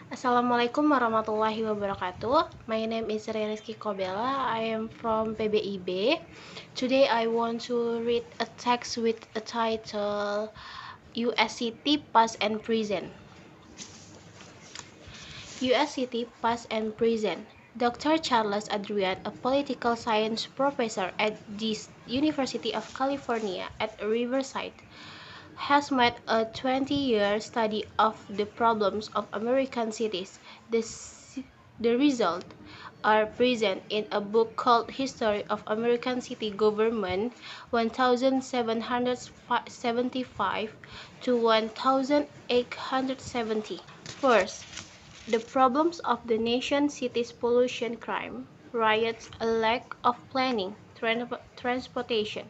Assalamualaikum warahmatullahi wabarakatuh. My name is Rizky Kobella. I am from PBI B. Today I want to read a text with a title USCT Past and Present. USCT Past and Present. Dr. Charles Adrian, a political science professor at the University of California at Riverside, has made a 20-year study of the problems of American cities. The results are present in a book called History of American City Government 1775 to 1870. First, the problems of the nation's cities: pollution, crime, riots, a lack of planning, transportation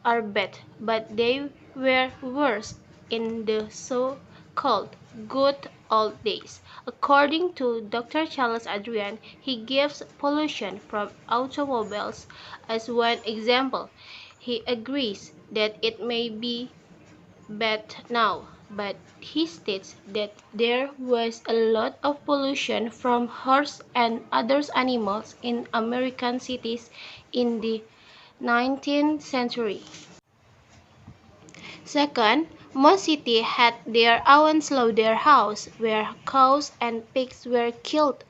are bad, but they were worse in the so-called good old days. According to Dr. Charles Adrian, he gives pollution from automobiles as one example. He agrees that it may be bad now, but he states that there was a lot of pollution from horses and other animals in American cities in the 19th century. Second, most cities had their own slaughterhouse, where cows and pigs were killed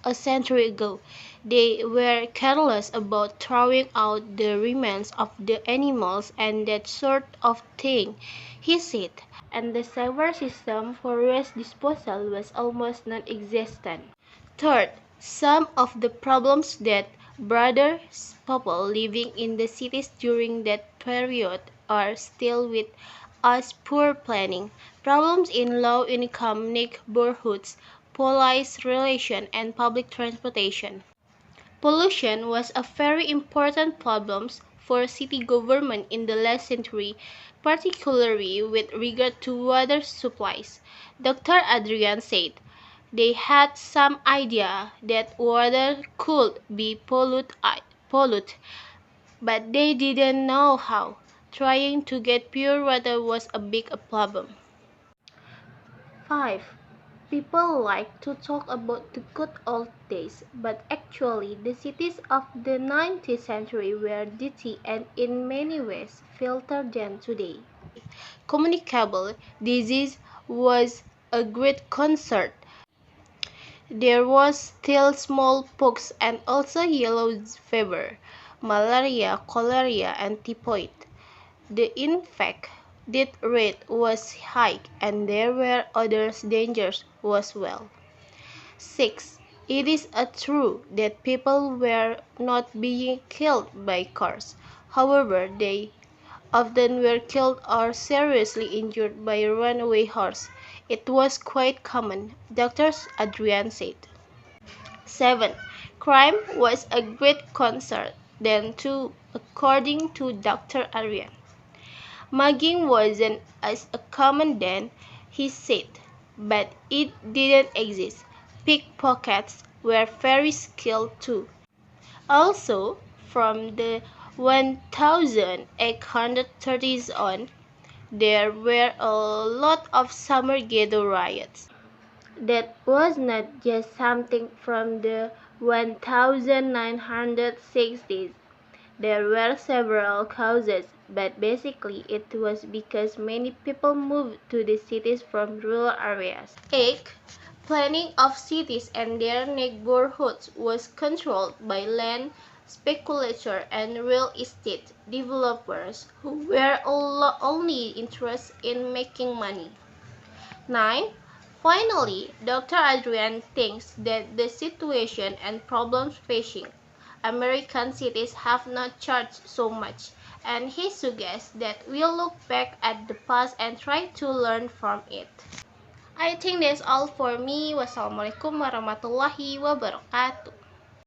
a century ago. They were careless about throwing out the remains of the animals and that sort of thing, he said, and the sewer system for waste disposal was almost non-existent. Third, some of the problems that bothered people living in the cities during that period are still with us: poor planning, problems in low-income neighborhoods, police relations, and public transportation. Pollution was a very important problem for city government in the last century, particularly with regard to water supplies. Dr. Adrian said they had some idea that water could be polluted, but they didn't know how. Trying to get pure water was a big problem. 5. People like to talk about the good old days, but actually the cities of the 19th century were dirty and in many ways filthier than today. Communicable disease was a great concern. There was still smallpox and also yellow fever, malaria, cholera, and typhoid. The infect death rate was high, and there were other dangers as well. 6. It is true that people were not being killed by cars. However, they often were killed or seriously injured by a runaway horse. It was quite common, Dr. Adrian said. 7. Crime was a great concern then too, according to Dr. Adrian. Mugging wasn't as common then, he said, but it didn't exist. Pickpockets were very skilled too. Also, from the 1830s on, there were a lot of summer ghetto riots. That was not just something from the 1960s. There were several causes, but basically it was because many people moved to the cities from rural areas. 8. Planning of cities and their neighborhoods was controlled by land speculators and real estate developers who were only interested in making money. 9. Finally, Dr. Adrian thinks that the situation and problems facing American cities have not changed so much, and he suggests that we look back at the past and try to learn from it. I think that's all for me. Wassalamualaikum warahmatullahi wabarakatuh.